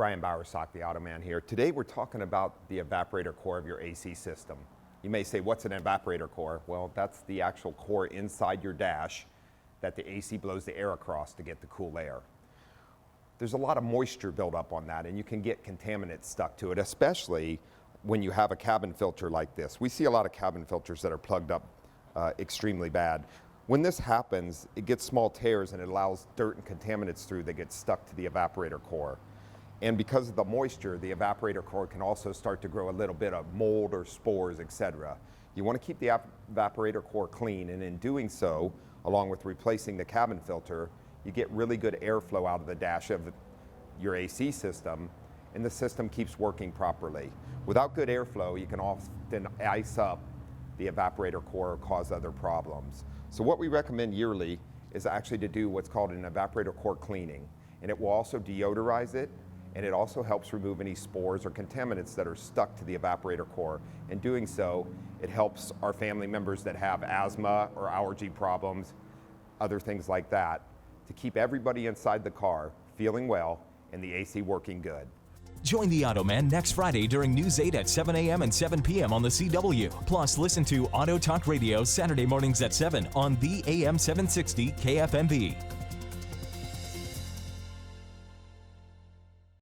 Brian Bowersock, the Auto Man here. Today we're talking about the evaporator core of your AC system. You may say, what's an evaporator core? Well, that's the actual core inside your dash that the AC blows the air across to get the cool air. There's a lot of moisture built up on that, and you can get contaminants stuck to it, especially when you have a cabin filter like this. We see a lot of cabin filters that are plugged up extremely bad. When this happens, it gets small tears and it allows dirt and contaminants through that get stuck to the evaporator core. And because of the moisture, the evaporator core can also start to grow a little bit of mold or spores, etc. You want to keep the evaporator core clean, and in doing so, along with replacing the cabin filter, you get really good airflow out of the dash of your AC system, and the system keeps working properly. Without good airflow, you can often ice up the evaporator core or cause other problems. So what we recommend yearly is actually to do what's called an evaporator core cleaning, and it will also deodorize it, and it also helps remove any spores or contaminants that are stuck to the evaporator core. In doing so, it helps our family members that have asthma or allergy problems, other things like that, to keep everybody inside the car feeling well and the AC working good. Join the Auto Man next Friday during News 8 at 7 a.m. and 7 p.m. on the CW. Plus, listen to Auto Talk Radio Saturday mornings at 7 on the AM 760 KFMB.